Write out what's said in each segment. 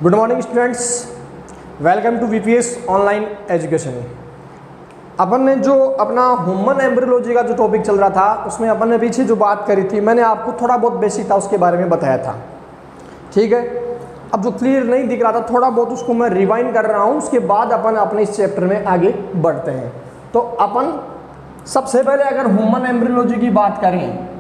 Good morning students, welcome to VPS online education. अपन ने जो अपना ह्यूमन एम्ब्रियोलॉजी का जो टॉपिक चल रहा था उसमें अपन ने पीछे जो बात करी थी, मैंने आपको थोड़ा बहुत बेसिक था उसके बारे में बताया था। ठीक है, अब जो क्लियर नहीं दिख रहा था थोड़ा बहुत उसको मैं रिवाइंड कर रहा हूँ, उसके बाद अपन अपने इस चैप्टर में आगे बढ़ते हैं। तो अपन सबसे पहले अगर ह्यूमन एम्ब्रियोलॉजी की बात करें,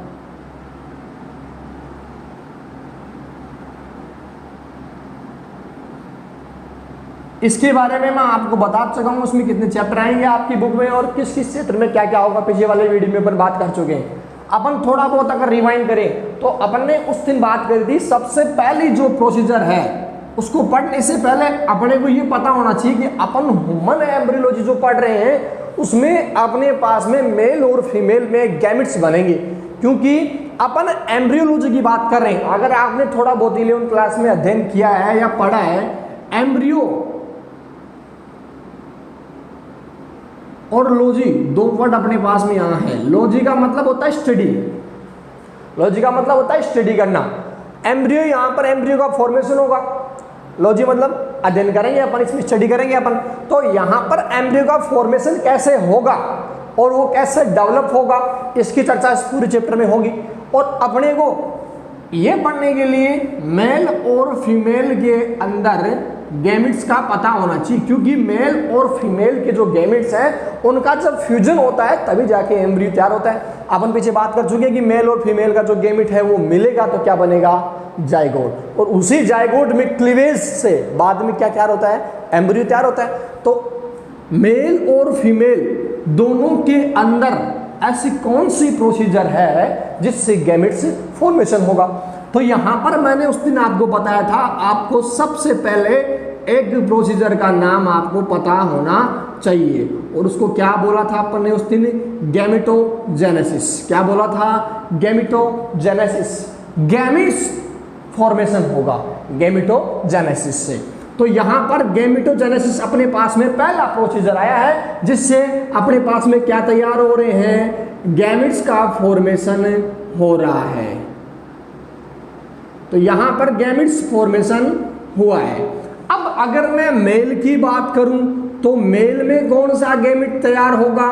इसके बारे में मैं आपको बता चुका हूँ उसमें कितने चैप्टर आएंगे आपकी बुक में और किस किस चैप्टर में क्या क्या होगा, पिछले वाले वीडियो में अपन बात कर चुके हैं। अपन थोड़ा बहुत अगर रिवाइंड करें तो अपन ने उस दिन बात करी थी, सबसे पहली जो प्रोसीजर है उसको पढ़ने से पहले अपने को ये पता होना चाहिए कि अपन ह्यूमन एम्ब्रियोलॉजी जो पढ़ रहे हैं उसमें अपने पास में मेल और फीमेल में गैमेट्स बनेंगे, क्योंकि अपन एम्ब्रियोलॉजी की बात कर रहे हैं। अगर आपने थोड़ा बहुत 11th क्लास में अध्ययन किया है या पढ़ा है, एम्ब्रियो और लॉजी दो वर्ड अपने पास में यहाँ है। लॉजी का मतलब होता है स्टडी, लॉजी का मतलब होता है स्टडी करना। एम्ब्रियो यहाँ पर एम्ब्रियो का फॉर्मेशन होगा, लॉजी मतलब अध्ययन करेंगे अपन, इसमें स्टडी करेंगे अपन। तो यहाँ पर एम्ब्रियो का फॉर्मेशन कैसे होगा और वो कैसे डेवलप होगा इसकी चर्चा इस पूरे चैप्टर में होगी। और अपने को ये पढ़ने के लिए मेल और फीमेल के अंदर गैमेट्स का पता होना चाहिए, क्योंकि मेल और फीमेल के जो गैमेट्स हैं उनका जब फ्यूजन होता है तभी जाके एम्ब्रियो तैयार होता है। अपन पीछे बात कर चुके हैं कि मेल और फीमेल का जो गैमेट है वो मिलेगा तो क्या बनेगा, जाइगोट, और उसी जाइगोट में क्लीवेज से बाद में क्या तैयार होता है, एम्ब्रियो तैयार होता है। तो मेल और फीमेल दोनों के अंदर ऐसी कौन सी प्रोसीजर है जिससे गैमेट्स फॉर्मेशन होगा। तो यहां पर मैंने उस दिन आपको बताया था, आपको सबसे पहले एक प्रोसीजर का नाम आपको पता होना चाहिए, और उसको क्या बोला था अपन ने उस दिन, गैमेटोजेनेसिस। क्या बोला था, गैमेटोजेनेसिस। गैमेट्स फॉर्मेशन होगा गैमेटोजेनेसिस से। तो यहां पर गैमेटोजेनेसिस अपने पास में पहला प्रोसीजर आया है जिससे अपने पास में क्या तैयार हो रहे हैं, गैमेट्स का फॉर्मेशन हो रहा है। तो यहां पर गैमेट्स फॉर्मेशन हुआ है। अब अगर मैं मेल की बात करूं तो मेल में कौन सा गैमेट तैयार होगा,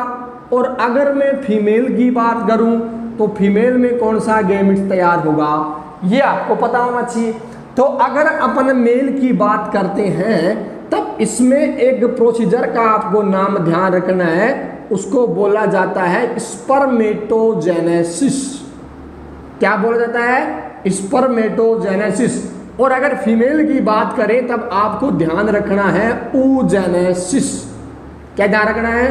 और अगर मैं फीमेल की बात करूं तो फीमेल में कौन सा गैमेट तैयार होगा, ये आपको पता होना चाहिए। तो अगर अपन मेल की बात करते हैं तब इसमें एक प्रोसीजर का आपको नाम ध्यान रखना है, उसको बोला जाता है स्पर्मेटोजेनेसिस। क्या बोला जाता है, स्पर्मेटोजेनेसिस। और अगर फीमेल की बात करें तब आपको ध्यान रखना है oogenesis। क्या ध्यान रखना है,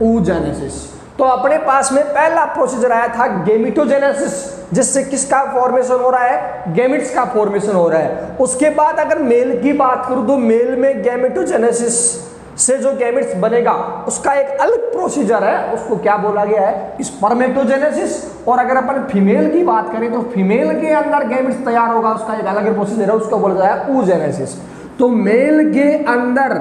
oogenesis। तो अपने पास में पहला प्रोसीजर आया था गैमेटोजेनेसिस, जिससे किसका फॉर्मेशन हो रहा है, गैमेट्स का फॉर्मेशन हो रहा है। उसके बाद अगर मेल की बात करूं तो मेल में गैमेटोजेनेसिस से जो गैमेट्स बनेगा उसका एक अलग प्रोसीजर है, उसको क्या बोला गया है, स्पर्मेटोजेनेसिस। और अगर अपन फीमेल की बात करें तो फीमेल के अंदर गैमेट्स तैयार होगा, उसका एक अलग प्रोसीजर है, उसको बोला जाता है oogenesis। तो मेल के अंदर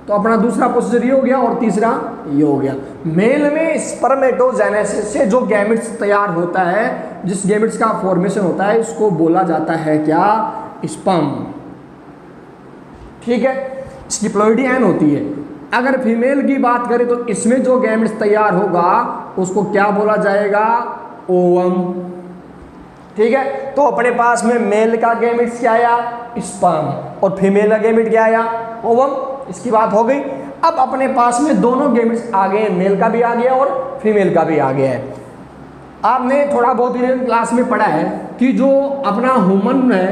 तो अपना दूसरा प्रोसीजर ये हो गया और तीसरा ये हो गया। मेल में स्पर्मेटोजेनेसिस से जो गैमेट्स तैयार होता है, जिस गैमेट्स का फॉर्मेशन होता है, इसको बोला जाता है क्या, स्पर्म। ठीक है, इसकी प्लॉइडी एन होती है। अगर फीमेल की बात करें तो इसमें जो गैमेट्स तैयार होगा उसको क्या बोला जाएगा, ओवम। ठीक है, तो अपने पास में मेल का गैमेट्स क्या आया, स्पर्म, और फीमेल का गैमेट क्या आया, ओवम। इसकी बात हो गई। अब अपने पास में दोनों गैमेट्स आ गए, मेल का भी आ गया और फीमेल का भी आ गया है। आपने थोड़ा बहुत 11th क्लास में पढ़ा है कि जो अपना ह्यूमन है,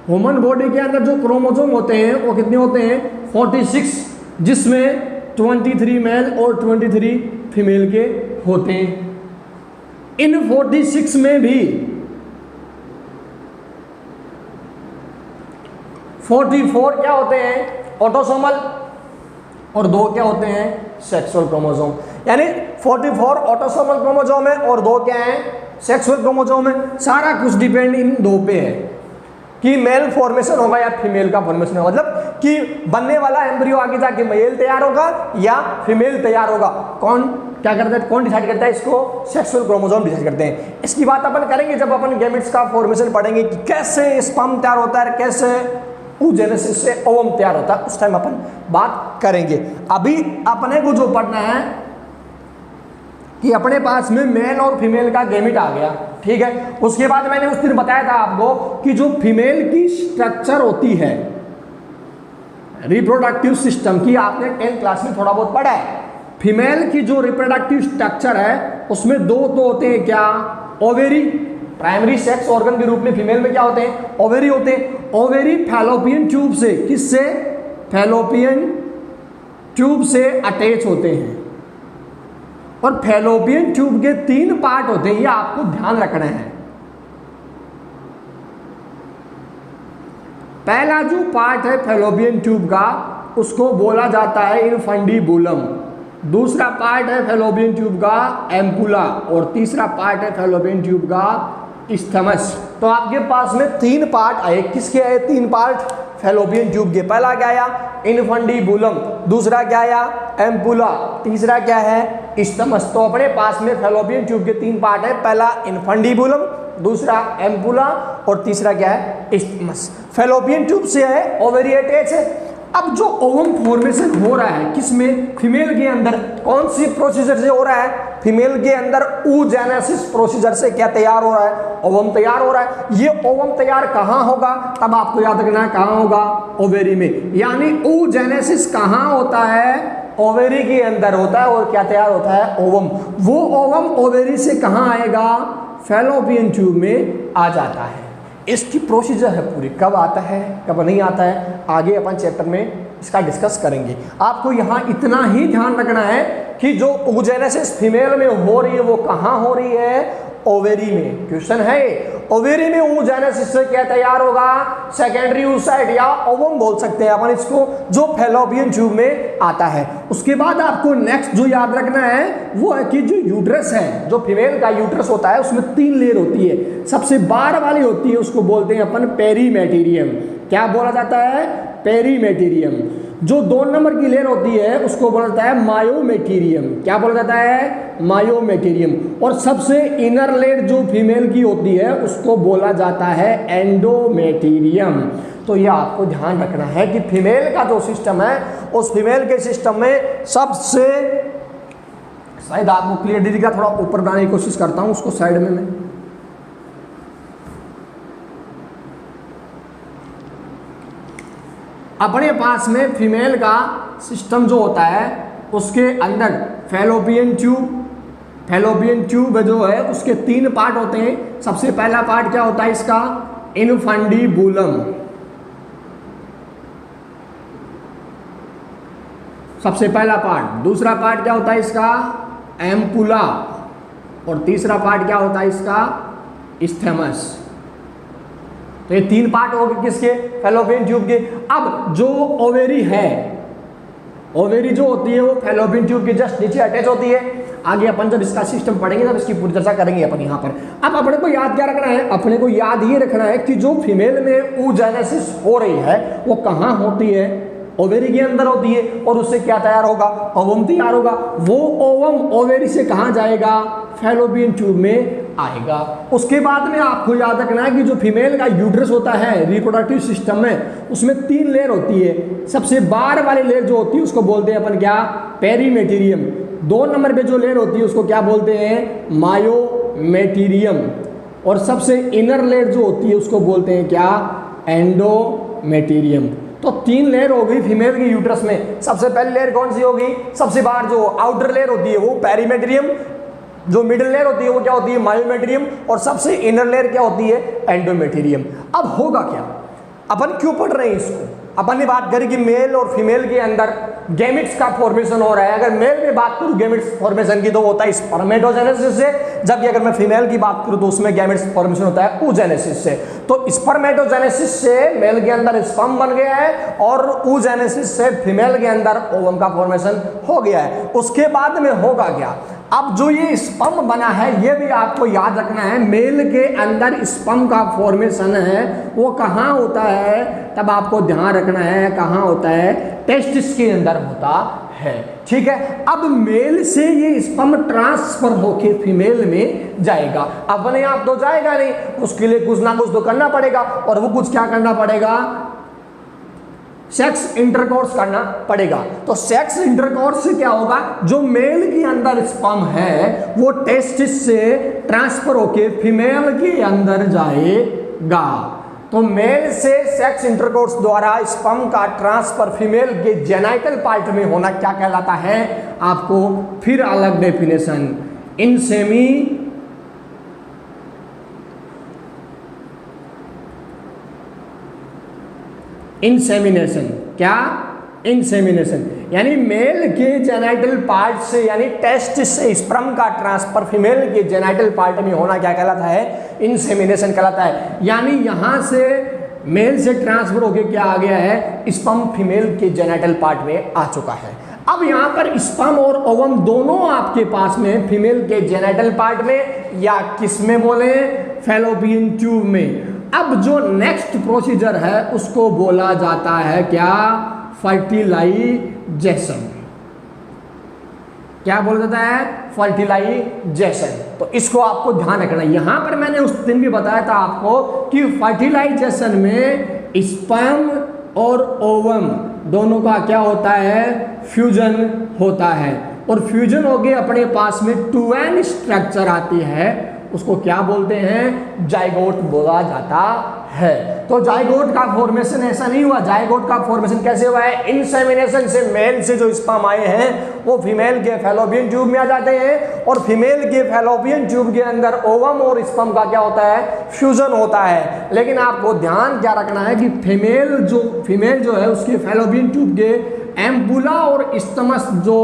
ह्यूमन बॉडी के अंदर जो क्रोमोसोम होते हैं वो कितने होते हैं, 46, जिसमें 23 मेल और 23 फीमेल के होते हैं। इन 46 में भी 44 क्या होते हैं, ऑटोसोमल, और 2 क्या होते हैं, सेक्सुअल क्रोमोसोम। यानी 44 ऑटोसोमल क्रोमोसोम है और 2 क्या है, सेक्सुअल क्रोमोसोम है। सारा कुछ डिपेंड इन 2 पे है कि मेल फॉर्मेशन होगा या फीमेल का फॉर्मेशन होगा, मतलब कि बनने वाला एम्ब्रियो आगे जाके मेल तैयार होगा या फीमेल तैयार होगा। कौन, क्या करते हैं, कौन डिसाइड करता है इसको, सेक्सुअल क्रोमोसोम डिसाइड करते हैं। इसकी बात अपन करेंगे जब अपन गैमेट्स का फॉर्मेशन पढ़ेंगे कि कैसे स्पर्म तैयार होता है, कैसे oogenesis से ओवम तैयार होता है, उस टाइम अपन बात करेंगे। अभी अपने को जो पढ़ना है कि अपने पास में मेल और फीमेल का गैमेट आ गया, ठीक है। उसके बाद मैंने उस दिन बताया था आपको कि जो फीमेल की स्ट्रक्चर होती है रिप्रोडक्टिव सिस्टम की, आपने 10th क्लास में थोड़ा बहुत पढ़ा है। फीमेल की जो रिप्रोडक्टिव स्ट्रक्चर है उसमें दो तो होते हैं, क्या, ओवेरी, प्राइमरी सेक्स ऑर्गन के रूप में फीमेल में क्या होते हैं, ओवेरी होते हैं। ओवेरी फैलोपियन ट्यूब से, किससे, फैलोपियन ट्यूब से अटैच होते हैं। और फैलोपियन ट्यूब के 3 पार्ट होते हैं, ये आपको ध्यान रखना है। पहला जो पार्ट है फैलोपियन ट्यूब का उसको बोला जाता है इनफंडिबुलम, दूसरा पार्ट है फैलोपियन ट्यूब का एम्पुला, और तीसरा पार्ट है फैलोपियन ट्यूब का इस्थमस। तो आपके पास में 3 पार्ट आए, किसके आए 3 पार्ट, फैलोपियन ट्यूब के। पहला क्या आया, इनफंडिबुलम, दूसरा क्या आया, एम्पुला, तीसरा क्या है, इस्थमस। तो अपने पास में फैलोपियन ट्यूब के 3 पार्ट है, पहला इनफंडिबुलम, दूसरा एम्पुला और तीसरा क्या है, इस्थमस। फैलोपियन ट्यूब से है ओवेरी अटैच है। अब जो ओवम फॉर्मेशन हो रहा है किसमें, फीमेल के अंदर, कौन सी प्रोसीजर से हो रहा है, फीमेल के अंदर oogenesis प्रोसीजर से क्या तैयार हो रहा है, ओवम तैयार हो रहा है। ये ओवम तैयार कहाँ होगा, तब आपको याद रखना है कहाँ होगा, ओवेरी में। यानी oogenesis कहाँ होता है, ओवेरी के अंदर होता है। और क्या तैयार होता है, ओवम। वो ओवम ओवेरी से कहाँ आएगा, फैलोपियन ट्यूब में आ जाता है। इसकी प्रोसीजर है पूरी, कब आता है कब नहीं आता है, आगे अपन चैप्टर में इसका डिस्कस करेंगे। आपको यहाँ इतना ही ध्यान रखना है कि जो oogenesis फीमेल में हो रही है वो कहाँ हो रही है, ओवेरी में। क्वेश्चन है, ओवेरी में oogenesis से क्या तैयार होगा, सेकेंडरी oocyte या ओवम बोल सकते हैं अपन इसको, जो फैलोपियन ट्यूब में आता है। उसके बाद आपको नेक्स्ट जो याद रखना है वो है कि जो यूट्रस है, जो फीमेल का यूट्रस होता है उसमें 3 लेयर होती है। सबसे बाहर वाली होती है उसको बोलते हैं अपन पेरीमेटेरियम। क्या बोला जाता है, पेरीमेटेरियम। जो 2 नंबर की लेयर होती है उसको बोला जाता है मायोमेटेरियम। क्या बोला जाता है, मायोमेटेरियम। और सबसे इनर लेयर जो फीमेल की होती है उसको बोला जाता है एंडोमेटेरियम। तो ये आपको ध्यान रखना है कि फीमेल का जो सिस्टम है उस फीमेल के सिस्टम में सबसे, शायद आपको क्लियर दिखेगा, थोड़ा ऊपर बनाने की कोशिश करता हूँ उसको साइड में मैं। अपने पास में फीमेल का सिस्टम जो होता है उसके अंदर फैलोपियन ट्यूब जो है उसके 3 पार्ट होते हैं। सबसे पहला पार्ट क्या होता है इसका, इनफंडिबुलम। सबसे पहला पार्ट। दूसरा पार्ट क्या होता है इसका, एम्पुला। और तीसरा पार्ट क्या होता है इसका, इस्थेमस। तो ये 3 पार्ट हो गए किसके, फैलोपियन ट्यूब के। अब जो ओवेरी है, ओवेरी जो होती है वो फैलोपियन ट्यूब के जस्ट नीचे अटैच होती है। आगे अपन जब इसका सिस्टम पढ़ेंगे तब इसकी पूरी चर्चा करेंगे अपन यहाँ पर। अब अपने को याद क्या रखना है, अपने को याद ये रखना है कि जो फीमेल में oogenesis हो रही है वो कहाँ होती है, ओवेरी के अंदर होती है। और उससे क्या तैयार होगा, ओवम तैयार होगा। वो ओवम ओवेरी से कहाँ जाएगा, फैलोपियन ट्यूब में आएगा। उसके बाद में आपको याद रखना है कि जो फीमेल का यूट्रस होता है रिप्रोडक्टिव सिस्टम में, उसमें 3 लेयर होती है। सबसे बाहर वाली लेयर जो होती है उसको बोलते हैं अपन क्या, पेरीमेटेरियम। 2 नंबर पे जो लेयर होती है उसको क्या बोलते हैं, मायोमेटेरियम। और सबसे इनर लेयर जो होती है उसको बोलते हैं क्या, एंडोमेटेरियम। तो 3 लेयर हो गई फीमेल की यूट्रस में। सबसे पहली लेयर कौन सी होगी, सबसे बाहर जो आउटर लेयर होती है वो पेरीमेटेरियम, जो मिडिल लेयर होती है वो क्या होती है, मायोमेटेरियम। और सबसे इनर लेयर क्या होती है, एंडोमेटेरियम। अब होगा क्या, अपन क्यों पढ़ रहे हैं इसको, अपन ने बात करी कि मेल और फीमेल के अंदर गैमेट्स का फॉर्मेशन हो रहा है। अगर मेल में बात करूं गैमेट्स फॉर्मेशन की तो होता है स्पर्मेटोजेनेसिस से, जबकि अगर मैं फीमेल की बात करूं तो उसमें गैमेट्स फॉर्मेशन होता है oogenesis से। तो स्पर्मेटोजेनेसिस से मेल के अंदर स्पर्म बन गया है और oogenesis से फीमेल के अंदर ओवम का फॉर्मेशन हो गया है। उसके बाद में होगा क्या, अब जो ये स्पर्म बना है ये भी आपको याद रखना है, मेल के अंदर स्पर्म का फॉर्मेशन है वो कहाँ होता है, तब आपको ध्यान रखना है कहाँ होता है, टेस्टिस के अंदर होता है। ठीक है, अब मेल से ये स्पर्म ट्रांसफर होके फीमेल में जाएगा। अपने आप तो जाएगा नहीं, उसके लिए कुछ ना कुछ तो करना पड़ेगा, और वो कुछ क्या करना पड़ेगा, सेक्स इंटरकोर्स करना पड़ेगा। तो सेक्स इंटरकोर्स से क्या होगा, जो मेल के अंदर स्पर्म है वो टेस्टिस से ट्रांसफर होके फीमेल के अंदर जाएगा। तो मेल से सेक्स इंटरकोर्स द्वारा स्पर्म का ट्रांसफर फीमेल के जेनाइटल पार्ट में होना क्या कहलाता है, आपको फिर अलग डेफिनेशन, इंसेमिनेशन। क्या, इंसेमिनेशन, यानी मेल के जेनाइटल पार्ट से, यानी टेस्टिस से स्पर्म का ट्रांसफर फीमेल के जेनाइटल पार्ट में होना क्या कहलाता है, इंसेमिनेशन कहलाता है। यानी यहां से मेल से ट्रांसफर होके क्या आ गया है, स्पर्म फीमेल के जेनाइटल पार्ट में आ चुका है। अब यहां पर स्पर्म और ओवम दोनों आपके पास में, फीमेल के जेनाइटल पार्ट में या किस में बोले, फैलोपियन ट्यूब में। अब जो नेक्स्ट प्रोसीजर है उसको बोला जाता है क्या, फर्टिलाइजेशन। क्या बोला जाता है, फर्टिलाइजेशन। तो इसको आपको ध्यान रखना। यहां पर मैंने उस दिन भी बताया था आपको कि फर्टिलाइजेशन में स्पर्म और ओवम दोनों का क्या होता है, फ्यूजन होता है, और फ्यूजन हो गए अपने पास में 2n स्ट्रक्चर आती है, उसको क्या बोलते हैं, जाइगोट बोला जाता है। तो जाइगोट का फॉर्मेशन ऐसा नहीं हुआ, जाइगोट का फॉर्मेशन कैसे हुआ है, इंसेमिनेशन से मेल से जो स्पर्म आए हैं वो फीमेल के फैलोपियन ट्यूब में आ जाते हैं, और फीमेल के फैलोपियन ट्यूब के अंदर ओवम और स्पर्म का क्या होता है, फ्यूजन होता है। लेकिन आपको ध्यान क्या रखना है कि फीमेल जो है उसके फैलोपियन ट्यूब के एम्बुला और स्टमस जो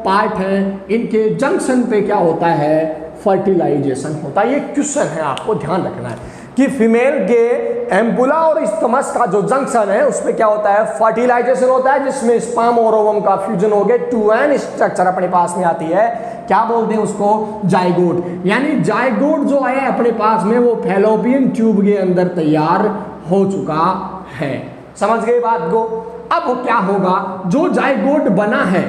पार्ट है, इनके जंक्शन पे क्या होता है, फर्टिलाइजेशन होता है। ये क्वेश्चन है, आपको ध्यान रखना है कि फीमेल के एम्बुला और स्टमस का जो जंक्शन है उसमें क्या होता है, फर्टिलाइजेशन होता है, जिसमें स्पर्म और ओवम का फ्यूजन हो गया, 2n स्ट्रक्चर अपने पास में आती है। क्या बोलते हैं उसको, जाइगोट। यानी जाइगोट जो है अपने पास में वो फैलोपियन ट्यूब के अंदर तैयार हो चुका है। समझ गए बात को। अब क्या होगा, जो जाइगोट बना है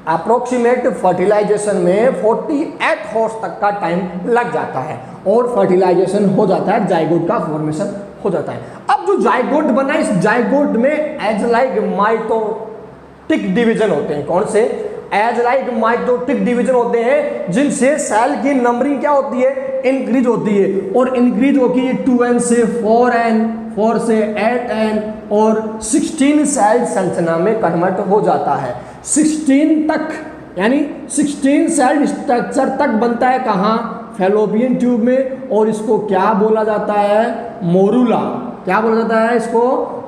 अप्रोक्सीमेट फर्टिलाइजेशन में 48 हॉर्स तक का टाइम लग जाता है, और फर्टिलाइजेशन हो जाता है, जाइगोट का फॉर्मेशन हो जाता है। अब जो जाइगोट बना, इस जाइगोट में एज लाइक माइटोटिक डिवीजन होते हैं। कौन से, एज लाइक माइटोटिक डिवीजन होते हैं, जिनसे सेल की नंबरिंग क्या होती है, इंक्रीज होती है, और इंक्रीज होगी 2n से 4n, 4 से 8n, और 16 सेल संरचना में कन्वर्ट हो जाता है। 16 तक, यानी 16 सेल स्ट्रक्चर तक बनता है, कहाँ, फैलोपियन ट्यूब में, और इसको क्या बोला जाता है, मोरूला। क्या बोला जाता है इसको,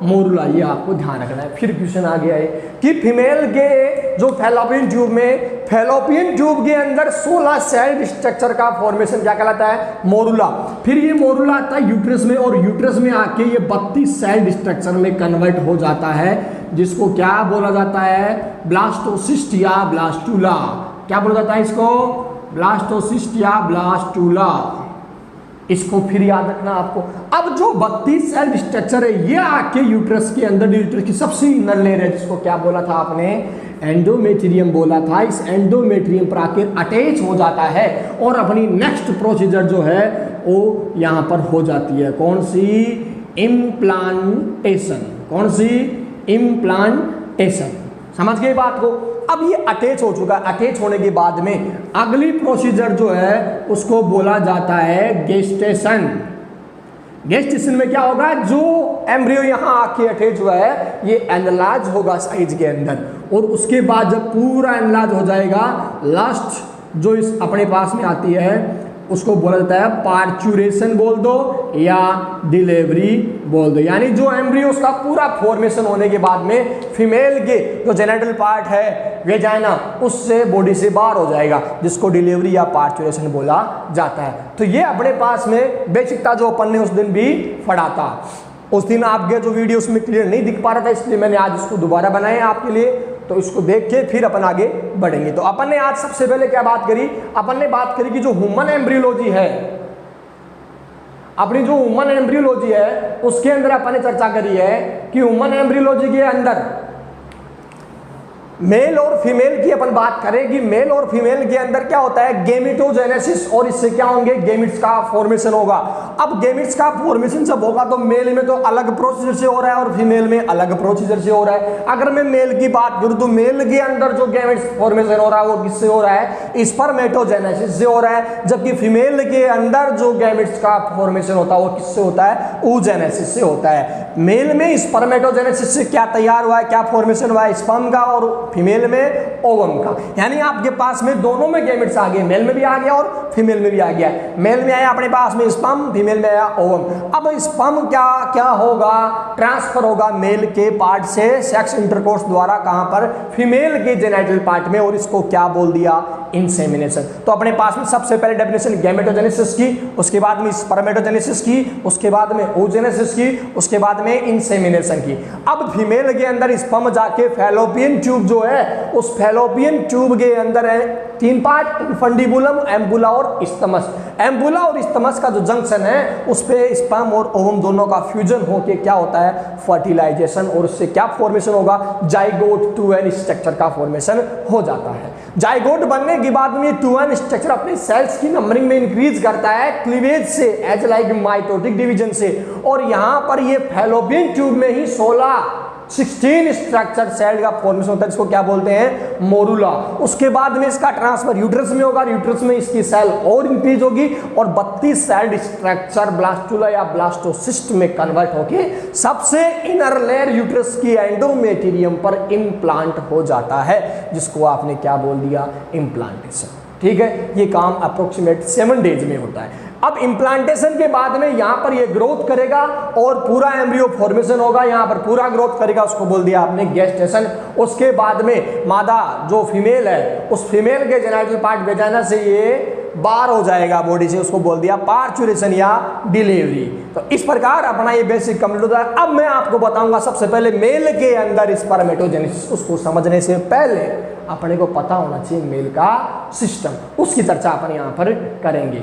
मोरूला। ये आपको ध्यान रखना है। फिर क्वेश्चन आ गया है कि फीमेल के जो फैलोपियन ट्यूब में, फैलोपियन ट्यूब के अंदर 16 सेल स्ट्रक्चर का फॉर्मेशन क्या कहलाता है, मोरूला। फिर ये मोरूला आता है यूट्रस में, और यूट्रस में आके ये 32 सेल स्ट्रक्चर में कन्वर्ट हो जाता है, जिसको क्या बोला जाता है, ब्लास्टोसिस्ट या ब्लास्टूला। क्या बोला जाता है इसको, ब्लास्टोसिस्ट या ब्लास्टूला। इसको फिर याद रखना आपको। अब जो 32 सेल स्ट्रक्चर है ये आके यूट्रस के अंदर, यूट्रस की सबसे इनर लेयर है, जिसको क्या बोला था आपने, एंडोमेट्रियम बोला था। इस एंडोमेट्रियम पर आके अटैच हो जाता है, और अपनी नेक्स्ट प्रोसीजर जो है वो यहाँ पर हो जाती है। कौन सी, इम्प्लांटेशन। कौन सी, इम्प्लांटेशन। समझ गए बात को। अब ये अटैच हो चुका है, अटैच होने के बाद में अगली प्रोसीजर जो है उसको बोला जाता है गेस्टेशन। गेस्टेशन में क्या होगा, जो एम्ब्रियो यहाँ आके अटैच हुआ है ये एनलार्ज होगा साइज के अंदर, और उसके बाद जब पूरा एनलार्ज हो जाएगा, लास्ट जो इस अपने पास में आती है उसको बोला जाता है पार्चुरेशन बोल दो या डिलीवरी बोल दो। यानी जो एम्ब्रियो का पूरा फॉर्मेशन होने के बाद में फीमेल के जो जेनिटल पार्ट है वेजाइना, उससे बॉडी से बाहर हो जाएगा, जिसको डिलीवरी या पार्चुरेशन बोला जाता है। तो ये अपने पास में बेसिक था जो अपन ने उस दिन भी पढ़ा था। उस दिन आपके जो वीडियो उसमें क्लियर नहीं दिख पा रहा था, इसलिए मैंने आज इसको दोबारा बनाया आपके लिए। तो इसको देख के फिर अपन आगे बढ़ेंगे। तो अपन ने आज सबसे पहले क्या बात करी, अपन ने बात करी कि जो ह्यूमन एम्ब्रियोलॉजी है, अपनी जो ह्यूमन एम्ब्रियोलॉजी है उसके अंदर अपन ने चर्चा करी है कि ह्यूमन एम्ब्रियोलॉजी के अंदर मेल और फीमेल की अपन बात करें कि मेल और फीमेल के अंदर क्या होता है, गेमिटोजेनेसिस, और इससे क्या होंगे, गेमिट्स का फॉर्मेशन होगा। अब गेमिट्स का फॉर्मेशन जब होगा तो मेल में तो अलग प्रोसीजर से हो रहा है और फीमेल में अलग प्रोसीजर से हो रहा है। अगर मैं मेल की बात करूं तो मेल के अंदर जो गेमिट्स फॉर्मेशन हो रहा है वो किससे हो रहा है, स्पर्मेटोजेनेसिस से हो रहा है, जबकि फीमेल के अंदर जो गेमिट्स का फॉर्मेशन होता है वो किससे होता है, oogenesis से होता है। मेल में स्पर्मेटोजेनेसिस से क्या तैयार हुआ है, क्या फॉर्मेशन हुआ है, स्पर्म का, और फीमेल में ओवम का। यानी आपके पास में दोनों में गैमेट्स आ गए, मेल में भी आ गया और फीमेल में भी आ गया। मेल में आया अपने पास में स्पर्म, फीमेल में आया ओवम। अब स्पर्म क्या होगा, ट्रांसफर होगा मेल के पार्ट से सेक्स इंटरकोर्स द्वारा, कहां पर, फीमेल के जेनिटल पार्ट में, और इसको क्या बोल दिया, इंसेमिनेशन। तो अपने पास में सबसे पहले डेफिनेशन गैमेटोजेनेसिस की, उसके बाद में स्पर्मेटोजेनेसिस की, उसके बाद में oogenesis की, उसके बाद में इंसेमिनेशन की। अब फीमेल के अंदर स्पर्म जाके फैलोपियन ट्यूब जो है, उस फैलोपियन ट्यूब के अंदर है 3 पार्ट, फंडिबुलम, एम्बुला और स्टमस। एम्बुला और स्टमस का जो जंक्शन है उस पे स्पर्म और ओवम दोनों का फ्यूजन होके क्या होता है, फर्टिलाइजेशन, और उससे क्या फॉर्मेशन होगा, जाइगोट 2n स्ट्रक्चर का फॉर्मेशन हो जाता है। जाइगोट बनने के बाद में 2n स्ट्रक्चर अपने सेल्स की नंबरिंग में इंक्रीज करता है क्लीवेज से, एज लाइक माइटोटिक डिवीजन से, और यहां पर ये फैलोपियन ट्यूब में ही 16 स्ट्रक्चर सेल का फॉर्मेशन होता है, जिसको क्या बोलते हैं, मोरुला। उसके बाद में इसका ट्रांसफर यूट्रस में होगा, यूट्रस में इसकी सेल और इंक्रीज होगी, और 32 सेल्ड स्ट्रक्चर ब्लास्टुला या ब्लास्टोसिस्ट में कन्वर्ट होके सबसे इनर लेयर यूट्रस की एंडोमेटेरियम पर इम्प्लांट हो जाता है, जिसको आपने क्या बोल दिया, इम्प्लांटेशन। ठीक है, ये काम अप्रोक्सीमेट 7 डेज में होता है। अब इम्प्लांटेशन के बाद में यहां पर ये ग्रोथ करेगा और पूरा एम्ब्रियो फॉर्मेशन होगा, यहां पर पूरा ग्रोथ करेगा, उसको बोल दिया आपने गेस्टेशन। उसके बाद में मादा जो फीमेल है, उस फीमेल के जेनिटल पार्ट वेजाइना से ये बाहर हो जाएगा बॉडी से, उसको बोल दिया पार्चुरेशन या डिलीवरी। तो इस प्रकार अपना ये बेसिक कंप्लीट होता है। अब मैं आपको बताऊंगा सबसे पहले मेल के अंदर स्पर्मेटोजेनेसिस, उसको समझने से पहले अपने को पता होना चाहिए मेल का सिस्टम, उसकी चर्चा अपन यहां पर करेंगे।